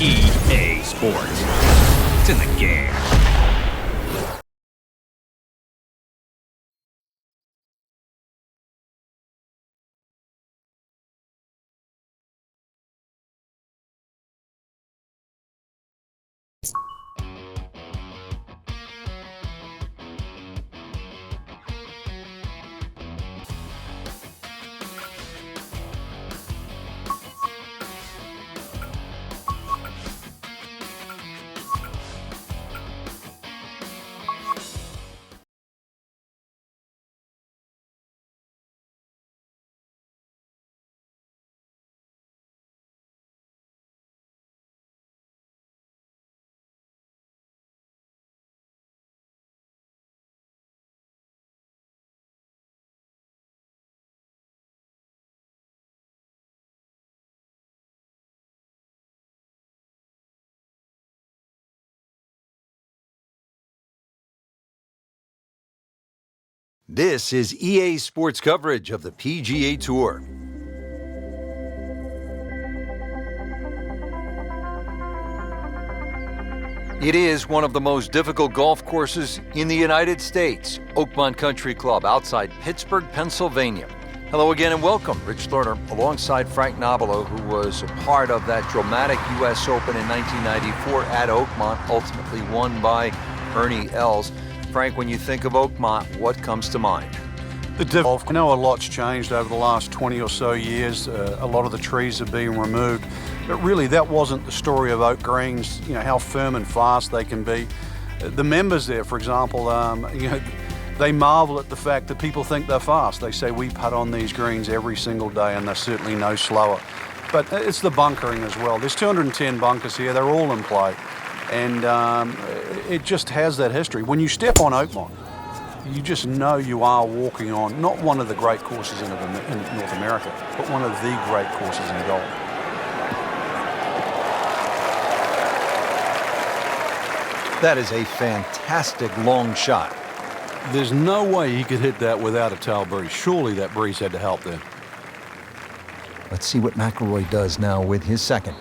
EA Sports. It's in the game. This is EA Sports coverage of the PGA Tour. It is one of the most difficult golf courses in the United States, Oakmont Country Club outside Pittsburgh, Pennsylvania. Hello again and welcome. Rich Lerner alongside Frank Nobilo, who was a part of that dramatic U.S. Open in 1994 at Oakmont, ultimately won by Ernie Els. Frank, when you think of Oakmont, what comes to mind? I know a lot's changed over the last 20 or so years. A lot of the trees have been removed. But really, that wasn't the story of Oak Greens, how firm and fast they can be. The members there, for example, they marvel at the fact that people think they're fast. They say we putt on these greens every single day and they're certainly no slower. But it's the bunkering as well. There's 210 bunkers here. They're all in play. And it just has that history. When you step on Oakmont, you just know you are walking on not one of the great courses in North America, but one of the great courses in golf. That is a fantastic long shot. There's no way he could hit that without a tail breeze. Surely that breeze had to help there. Let's see what McIlroy does now with his second.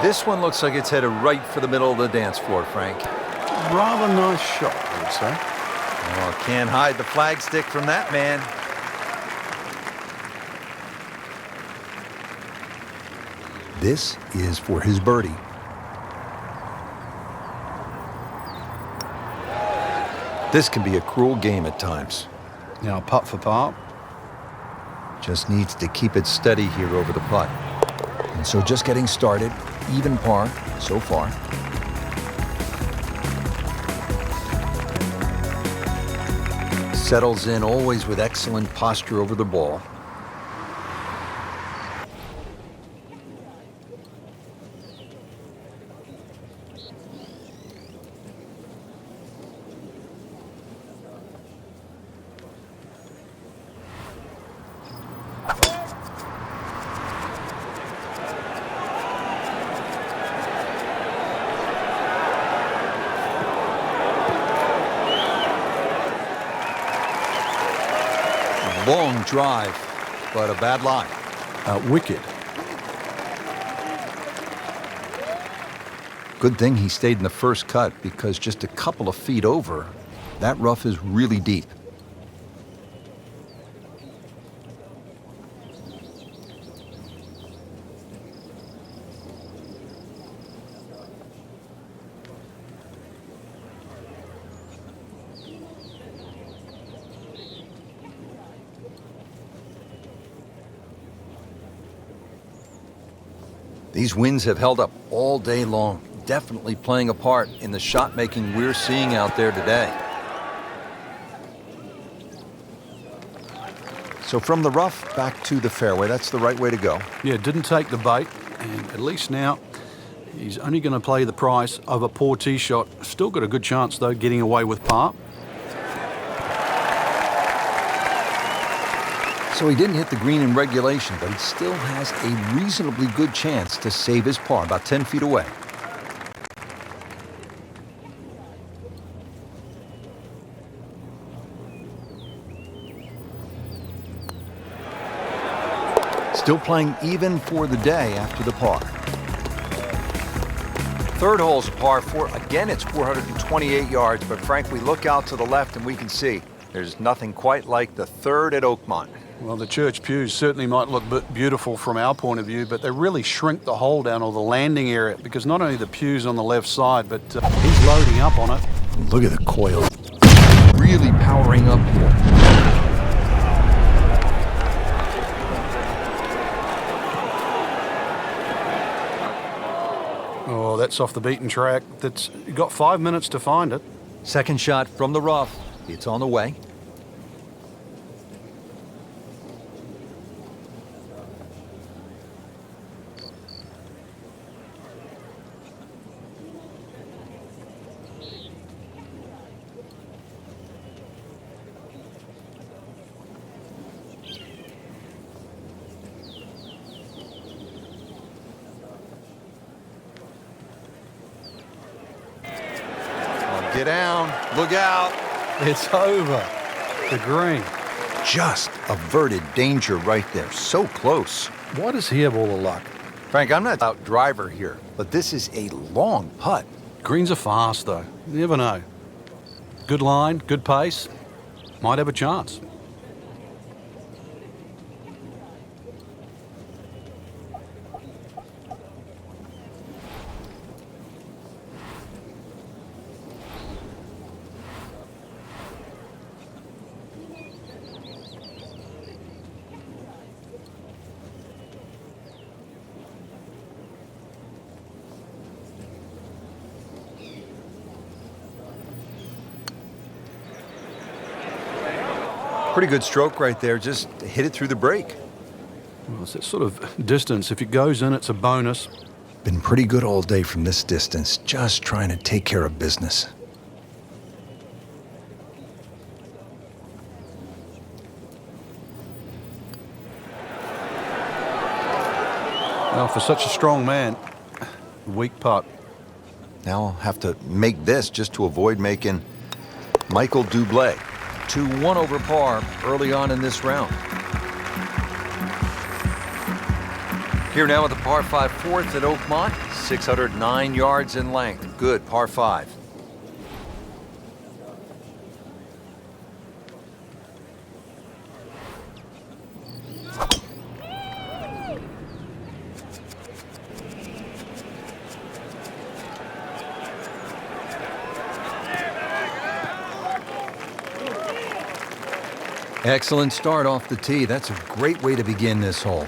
This one looks like it's headed right for the middle of the dance floor, Frank. Rather nice shot, I would say. Oh, can't hide the flagstick from that man. This is for his birdie. This can be a cruel game at times. Now, putt for par. Just needs to keep it steady here over the putt. And so just getting started, even par so far. Settles in always with excellent posture over the ball. Long drive, but a bad lie. Wicked. Good thing he stayed in the first cut, because just a couple of feet over, that rough is really deep. These winds have held up all day long, definitely playing a part in the shot-making we're seeing out there today. So from the rough back to the fairway, that's the right way to go. Yeah, didn't take the bait, and at least now he's only going to play the price of a poor tee shot. Still got a good chance, though, getting away with par. So he didn't hit the green in regulation, but he still has a reasonably good chance to save his par, about 10 feet away. Still playing even for the day after the par. Third hole's a par 4. Again, it's 428 yards, but Frank, we look out to the left and we can see there's nothing quite like the third at Oakmont. Well, the church pews certainly might look beautiful from our point of view, but they really shrink the hole down, or the landing area, because not only the pews on the left side, but he's loading up on it. Look at the coil. Really powering up here. Oh, that's off the beaten track. That's got 5 minutes to find it. Second shot from the rough. It's on the way. Get down. Look out. It's over. The green. Just averted danger right there. So close. Why does he have all the luck? Frank, I'm not out driver here, but this is a long putt. Greens are fast, though. You never know. Good line, good pace. Might have a chance. Pretty good stroke right there. Just hit it through the break. Well, it's that sort of distance. If it goes in, it's a bonus. Been pretty good all day from this distance. Just trying to take care of business. Well, for such a strong man, weak putt. Now I'll have to make this just to avoid making Michael Dublé. 2-1 over par early on in this round. Here now with the par 5 fourth at Oakmont, 609 yards in length. Good par 5. Excellent start off the tee. That's a great way to begin this hole.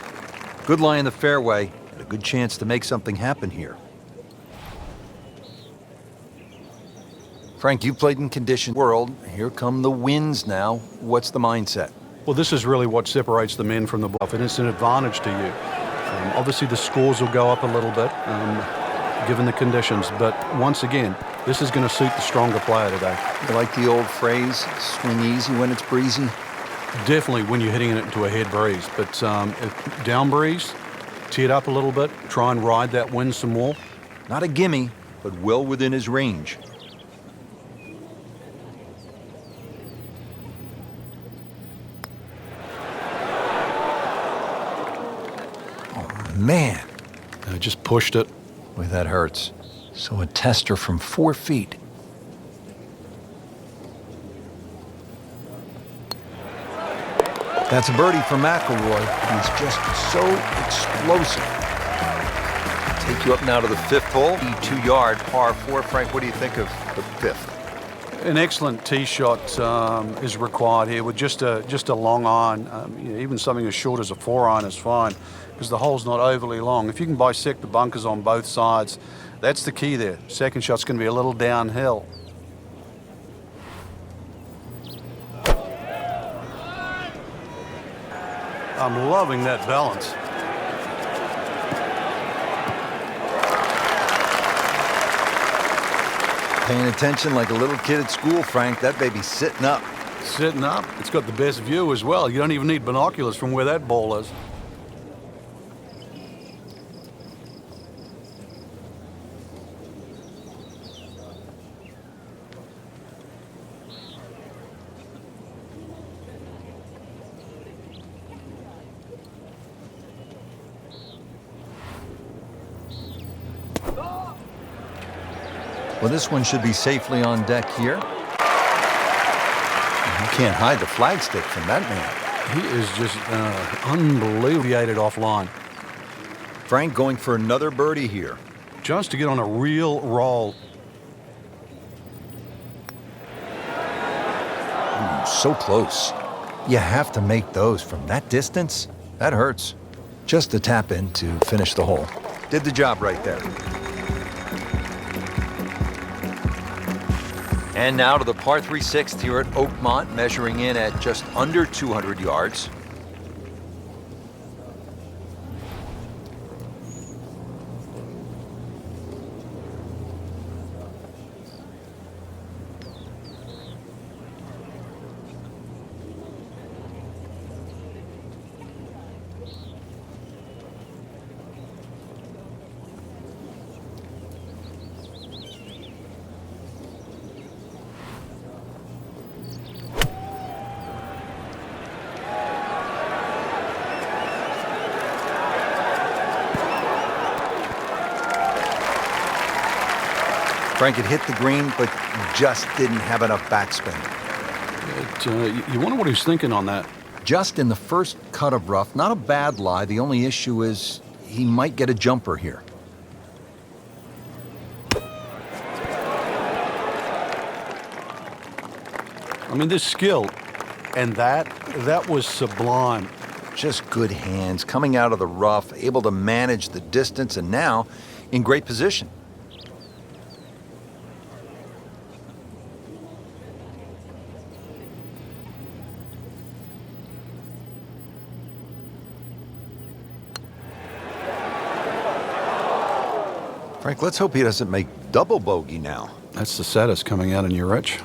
Good lie in the fairway, and a good chance to make something happen here. Frank, you've played in condition world. Here come the winds now. What's the mindset? Well, this is really what separates the men from the bluff, and it's an advantage to you. Obviously, the scores will go up a little bit, given the conditions, but once again, this is going to suit the stronger player today. You like the old phrase, swing easy when it's breezy? Definitely when you're hitting it into a head breeze, but down breeze, tee it up a little bit, try and ride that wind some more. Not a gimme, but well within his range. Oh, man. I just pushed it. Boy, that hurts. So a tester from 4 feet. That's a birdie for McIlroy. He's just so explosive. Take you up now to the 5th hole. 2-yard par 4. Frank, what do you think of the 5th? An excellent tee shot is required here with just a long iron. Even something as short as a 4-iron is fine because the hole's not overly long. If you can bisect the bunkers on both sides, that's the key there. Second shot's going to be a little downhill. I'm loving that balance. Paying attention like a little kid at school, Frank. That baby's sitting up. Sitting up, it's got the best view as well. You don't even need binoculars from where that ball is. Well, this one should be safely on deck here. You can't hide the flagstick from that man. He is just unbelievable. Deviated offline. Frank going for another birdie here. Just to get on a real roll. Ooh, so close. You have to make those from that distance. That hurts. Just a tap in to finish the hole. Did the job right there. And now to the par 3 6th here at Oakmont, measuring in at just under 200 yards. Frank had hit the green, but just didn't have enough backspin. You wonder what he's thinking on that. Just in the first cut of rough, not a bad lie. The only issue is he might get a jumper here. I mean, this skill, and that was sublime. Just good hands, coming out of the rough, able to manage the distance, and now in great position. Frank, let's hope he doesn't make double bogey now. That's the saddest coming out in you, Rich.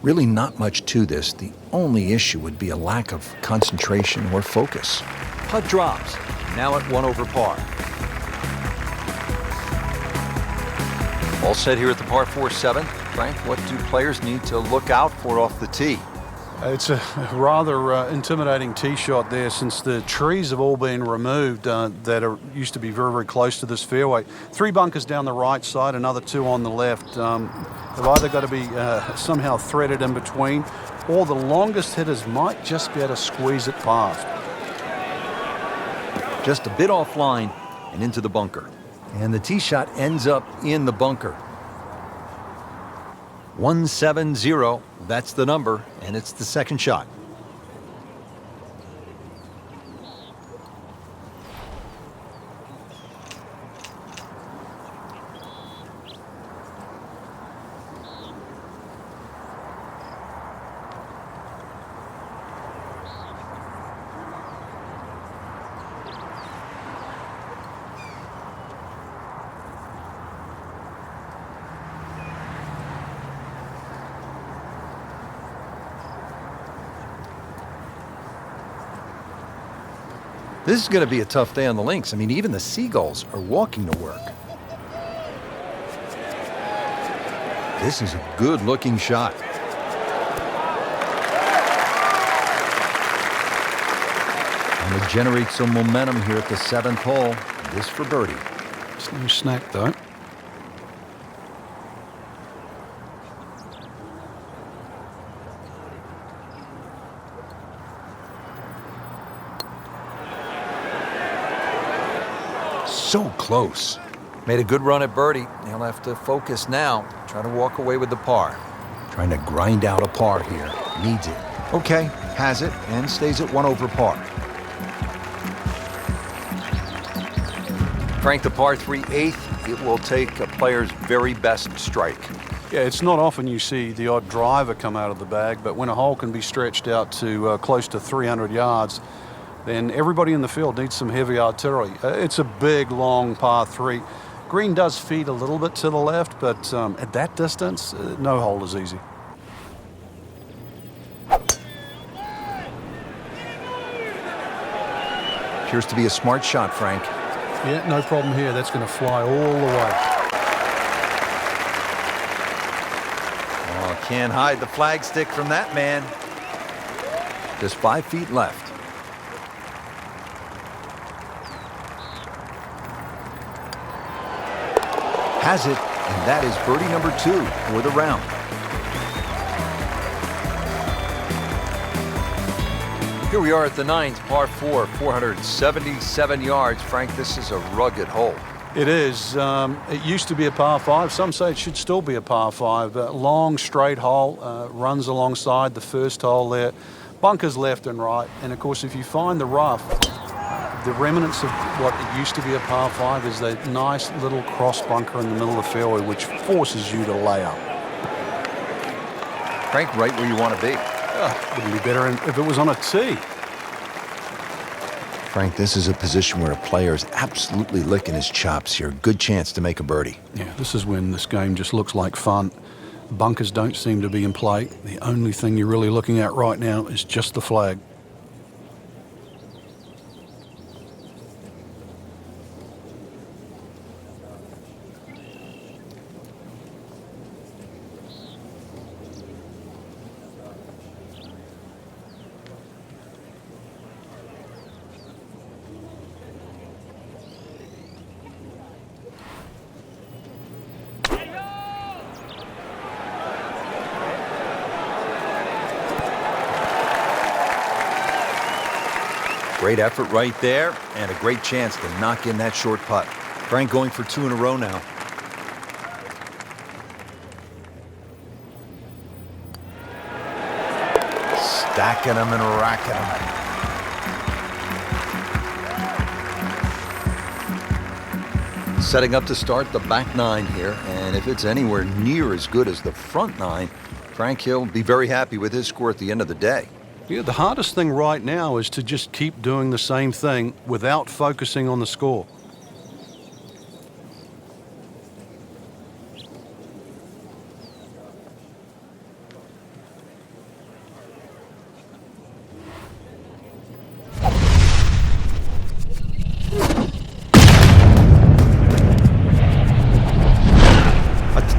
Really not much to this. The only issue would be a lack of concentration or focus. Putt drops, now at 1 over par. All set here at the par 4 7th. Frank, what do players need to look out for off the tee? It's a rather intimidating tee shot there, since the trees have all been removed that used to be very, very close to this fairway. 3 bunkers down the right side, another 2 on the left. They've either got to be somehow threaded in between, or the longest hitters might just be able to squeeze it past. Just a bit offline and into the bunker. And the tee shot ends up in the bunker. 170, that's the number, and it's the second shot. This is going to be a tough day on the links. I mean, even the seagulls are walking to work. This is a good-looking shot. And to generate some momentum here at the 7th hole. This for birdie. It's no snack, though. So close. Made a good run at birdie. He'll have to focus now. Try to walk away with the par. Trying to grind out a par here. Needs it. Okay, has it, and stays at 1 over par. Frank, the par 3 8th, it will take a player's very best strike. Yeah, it's not often you see the odd driver come out of the bag, but when a hole can be stretched out to close to 300 yards, then everybody in the field needs some heavy artillery. It's a big, long par 3. Green does feed a little bit to the left, but at that distance, no hole is easy. Appears to be a smart shot, Frank. Yeah, no problem here. That's going to fly all the way. Oh, can't hide the flagstick from that man. Just 5 feet left. Has it, and that is birdie number 2 for the round. Here we are at the 9th, par 4, 477 yards. Frank, this is a rugged hole. It is. It used to be a par 5. Some say it should still be a par 5. Long, straight hole, runs alongside the first hole there. Bunkers left and right. And, of course, if you find the rough, the remnants of what it used to be a par 5 is that nice little cross bunker in the middle of the fairway, which forces you to lay up. Frank, right where you want to be. Wouldn't be better if it was on a tee. Frank, this is a position where a player is absolutely licking his chops here. Good chance to make a birdie. Yeah, this is when this game just looks like fun. Bunkers don't seem to be in play. The only thing you're really looking at right now is just the flag. Great effort right there, and a great chance to knock in that short putt. Frank going for 2 in a row now. Stacking them and racking them. Setting up to start the back 9 here, and if it's anywhere near as good as the front 9, Frank will be very happy with his score at the end of the day. Yeah, the hardest thing right now is to just keep doing the same thing without focusing on the score.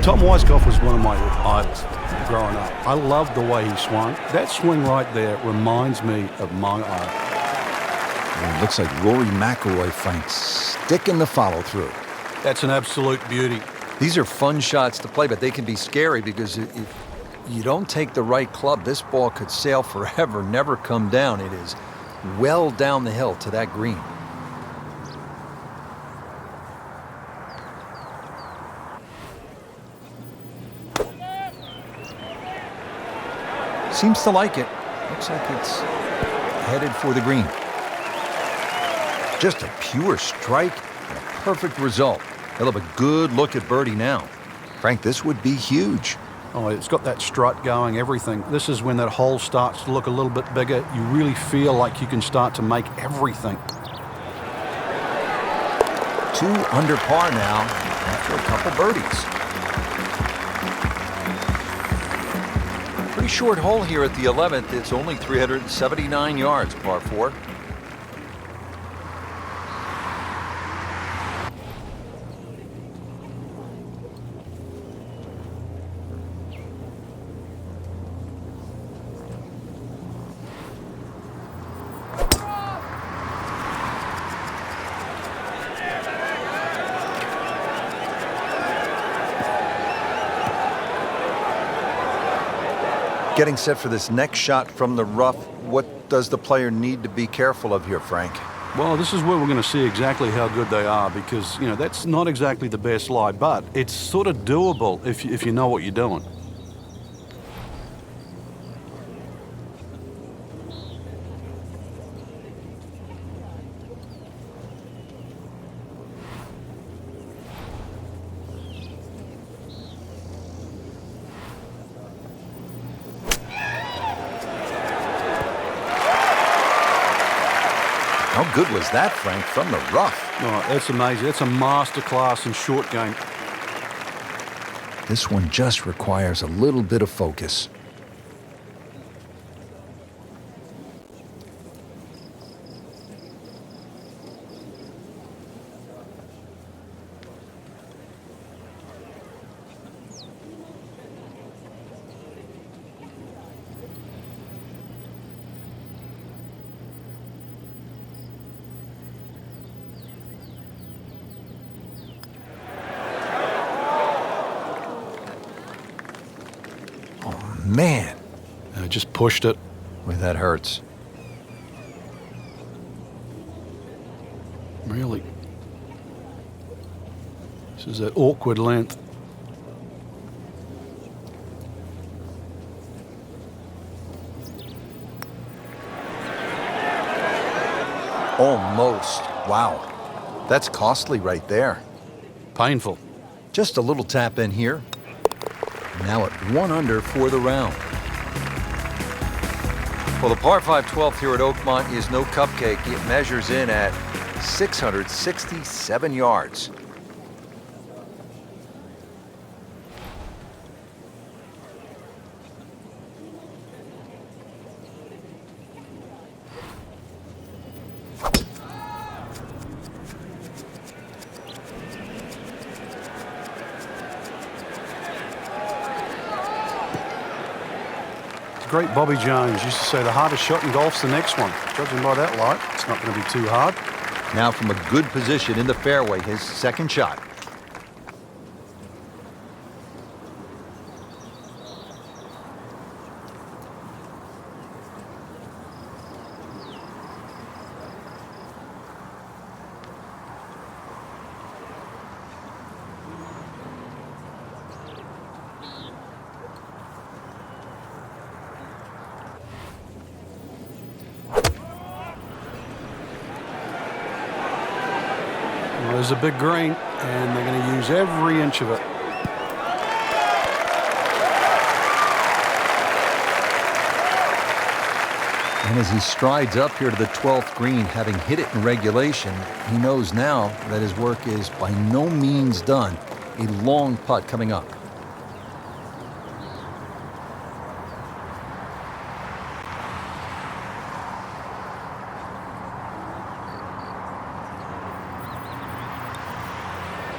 Tom Weiskopf was one of my idols growing up. I loved the way he swung. That swing right there reminds me of my idol. Well, it looks like Rory McIlroy, Frank, sticking the follow-through. That's an absolute beauty. These are fun shots to play, but they can be scary because if you don't take the right club, this ball could sail forever, never come down. It is well down the hill to that green. Seems to like it. Looks like it's headed for the green. Just a pure strike and a perfect result. He'll have a good look at birdie now. Frank, this would be huge. Oh, it's got that strut going, everything. This is when that hole starts to look a little bit bigger. You really feel like you can start to make everything. 2 under par now after a couple birdies. Pretty short hole here at the 11th. It's only 379 yards, par 4. Getting set for this next shot from the rough. What does the player need to be careful of here, Frank? Well, this is where we're going to see exactly how good they are because, you know, that's not exactly the best lie, but it's sort of doable if you know what you're doing. How good was that, Frank, from the rough? Oh, that's amazing. That's a masterclass in short game. This one just requires a little bit of focus. Man, I just pushed it. boy, that hurts. Really. This is an awkward length. Almost. Wow. That's costly right there. Painful. Just a little tap in here. Now at 1 under for the round. Well, the par 5 12th here at Oakmont is no cupcake. It measures in at 667 yards. Great Bobby Jones used to say the hardest shot in golf's the next one. Judging by that light, it's not going to be too hard. Now from a good position in the fairway, his second shot. Well, there's a big green, and they're going to use every inch of it. And as he strides up here to the 12th green, having hit it in regulation, he knows now that his work is by no means done. A long putt coming up.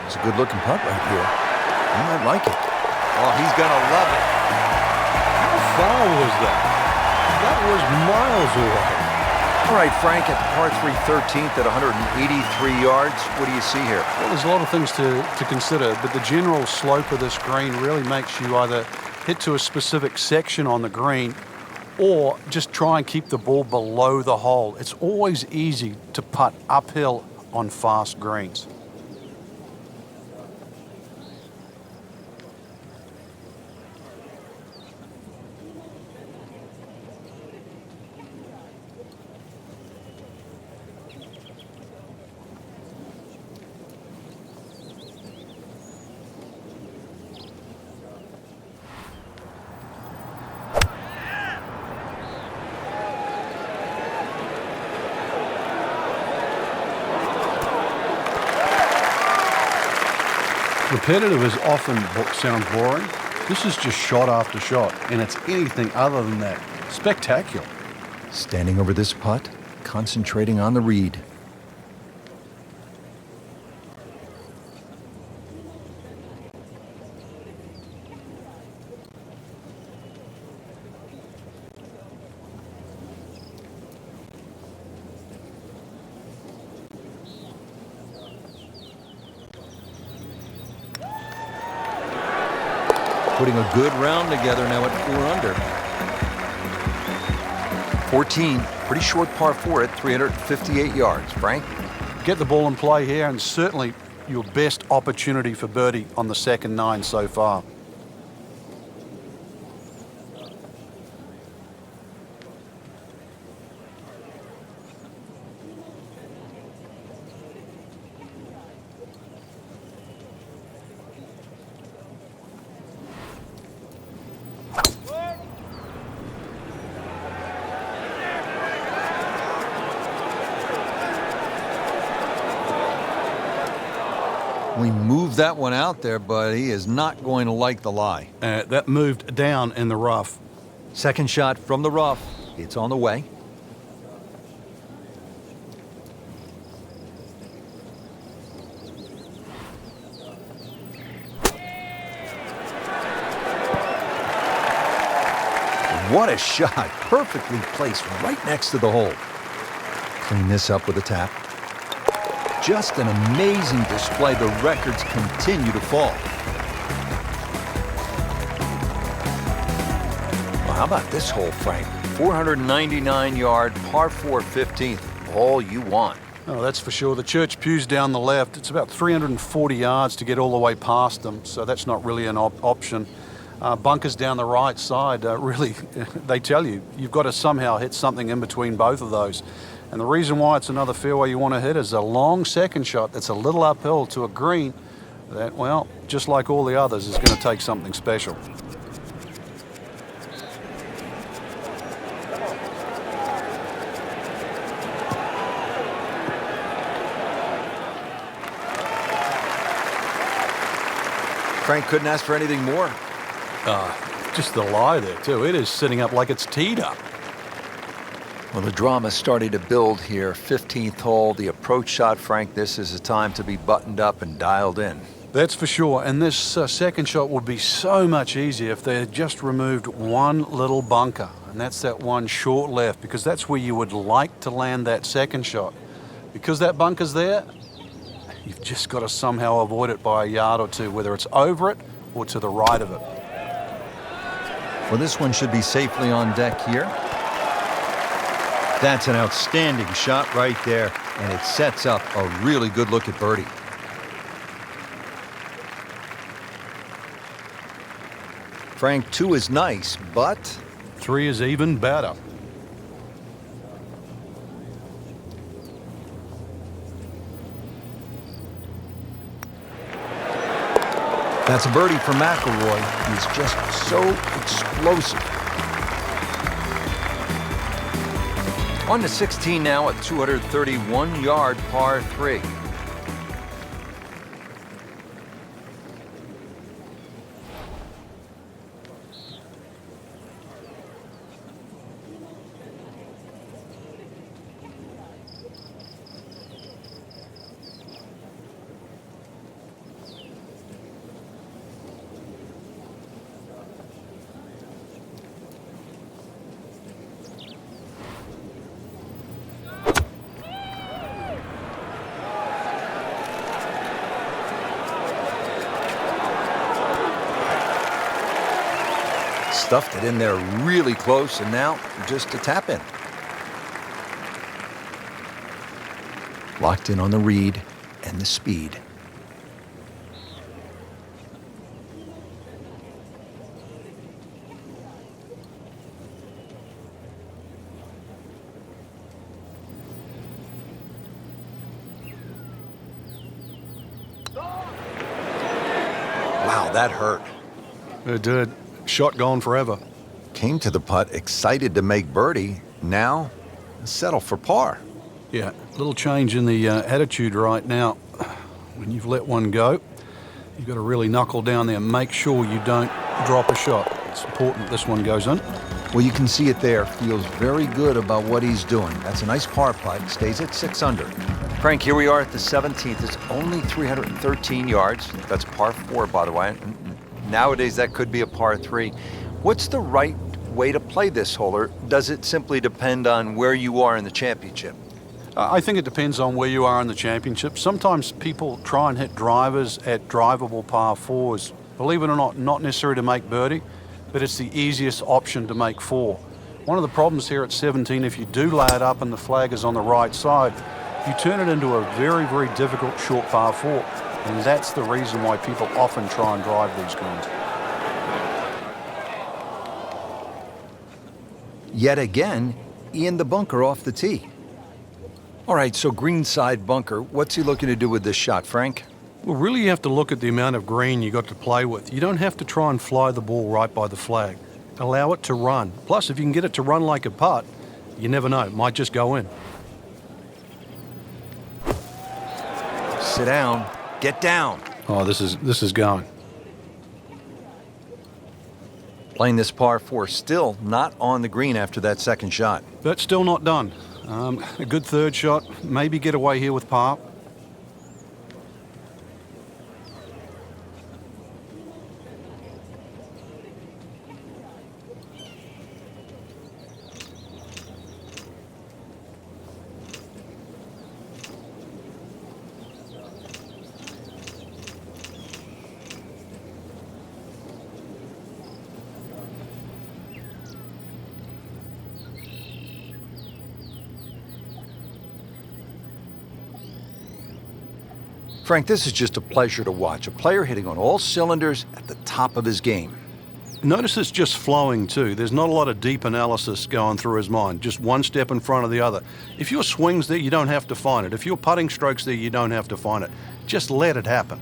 It's a good-looking putt right here. He might like it. Oh, he's going to love it. How far was that? That was miles away. All right, Frank, at the par 3 13th at 183 yards, what do you see here? Well, there's a lot of things to consider, but the general slope of this green really makes you either hit to a specific section on the green or just try and keep the ball below the hole. It's always easy to putt uphill on fast greens. Repetitive is often sounds boring. This is just shot after shot, and it's anything other than that. Spectacular. Standing over this putt, concentrating on the read. Putting a good round together now at 4 under. 14, pretty short par 4 at 358 yards. Frank? Get the ball in play here, and certainly your best opportunity for birdie on the second 9 so far. We moved that one out there, but he is not going to like the lie. That moved down in the rough. Second shot from the rough. It's on the way. What a shot. Perfectly placed right next to the hole. Clean this up with a tap. Just an amazing display. The records continue to fall. How about this hole, Frank? 499-yard par 4 15th. All you want. Oh, that's for sure. The church pew's down the left. It's about 340 yards to get all the way past them, so that's not really an option. Bunkers down the right side, really, they tell you, you've got to somehow hit something in between both of those. And the reason why it's another fairway you want to hit is a long second shot that's a little uphill to a green that, well, just like all the others, is going to take something special. Frank couldn't ask for anything more. Just the lie there, too. It is sitting up like it's teed up. Well, the drama's starting to build here. 15th hole, the approach shot, Frank. This is a time to be buttoned up and dialed in. That's for sure. And this second shot would be so much easier if they had just removed one little bunker. And that's that one short left, because that's where you would like to land that second shot. Because that bunker's there, you've just got to somehow avoid it by a yard or two, whether it's over it or to the right of it. Well, this one should be safely on deck here. That's an outstanding shot right there, and it sets up a really good look at birdie. Frank, 2 is nice, but 3 is even better. that's a birdie for McIlroy. He's just so explosive. On to 16 now at 231-yard par 3. Stuffed it in there really close, and now just a tap in. Locked in on the read and the speed. Wow, that hurt. It did. Shot gone forever. Came to the putt excited to make birdie. Now, settle for par. Yeah, a little change in the attitude right now. When you've let one go, you've got to really knuckle down there and make sure you don't drop a shot. It's important this one goes in. Well, you can see it there. Feels very good about what he's doing. That's a nice par putt. Stays at 6 under. Frank, here we are at the 17th. It's only 313 yards. That's par 4, by the way. Nowadays, that could be a par 3. What's the right way to play this hole, or does it simply depend on where you are in the championship? I think it depends on where you are in the championship. Sometimes people try and hit drivers at drivable par 4s. Believe it or not necessarily to make birdie, but it's the easiest option to make 4. One of the problems here at 17, if you do lay it up and the flag is on the right side, you turn it into a very, very difficult short par 4. And that's the reason why people often try and drive these greens. Yet again, in the bunker off the tee. All right, so greenside bunker. What's he looking to do with this shot, Frank? Well, really you have to look at the amount of green you got to play with. You don't have to try and fly the ball right by the flag. Allow it to run. Plus, if you can get it to run like a putt, you never know, it might just go in. Sit down. Get down. Oh, this is going. Playing this par 4, still not on the green after that second shot. But still not done. A good third shot, maybe get away here with par. Frank, this is just a pleasure to watch. A player hitting on all cylinders at the top of his game. Notice it's just flowing too. There's not a lot of deep analysis going through his mind, just one step in front of the other. If your swing's there, you don't have to find it. If your putting stroke's there, you don't have to find it. Just let it happen.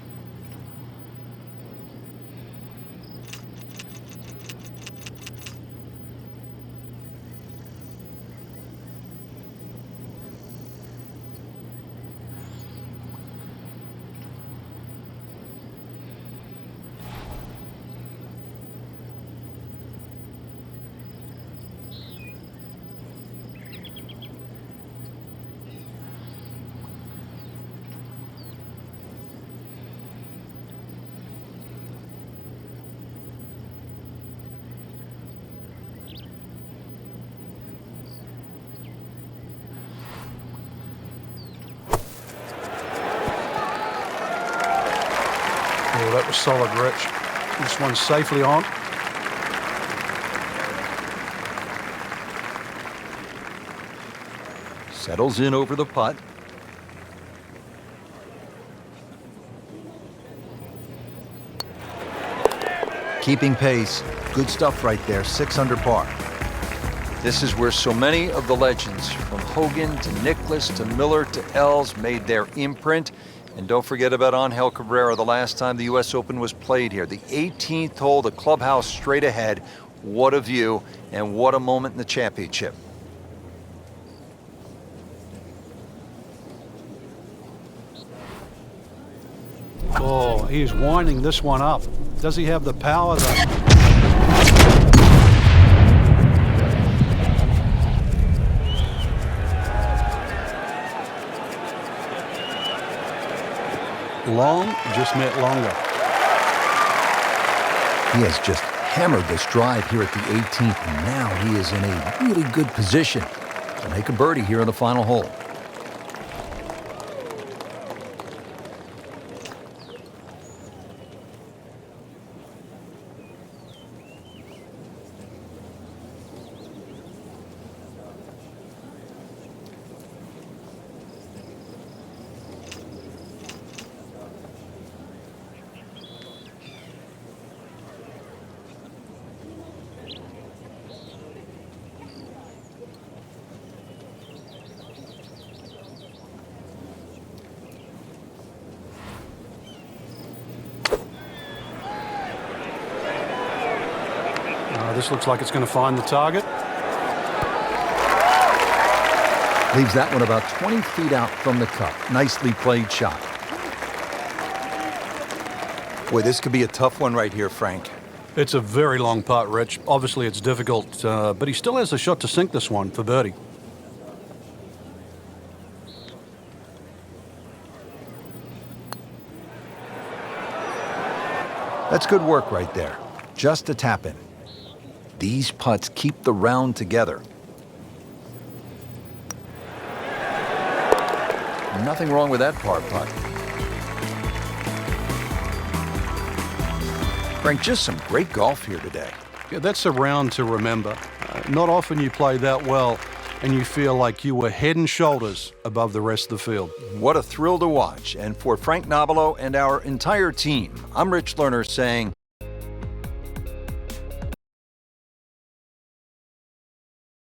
Oh, that was solid, Rich. This one's safely on. Settles in over the putt. Keeping pace. Good stuff right there. 6 under par. This is where so many of the legends, from Hogan to Nicklaus to Miller to Els, made their imprint. And don't forget about Angel Cabrera, the last time the U.S. Open was played here. The 18th hole, the clubhouse straight ahead. What a view, and what a moment in the championship. Oh, he's winding this one up. Does he have the power though? Long just meant longer. He has just hammered this drive here at the 18th, and now he is in a really good position to make a birdie here in the final hole. This looks like it's going to find the target. Leaves that one about 20 feet out from the cup. Nicely played shot. Boy, this could be a tough one right here, Frank. It's a very long putt, Rich. Obviously, it's difficult, but he still has a shot to sink this one for birdie. That's good work right there. Just a tap in. These putts keep the round together. Nothing wrong with that par putt. Frank, just some great golf here today. Yeah, that's a round to remember. Not often you play that well and you feel like you were head and shoulders above the rest of the field. What a thrill to watch. And for Frank Nobilo and our entire team, I'm Rich Lerner saying,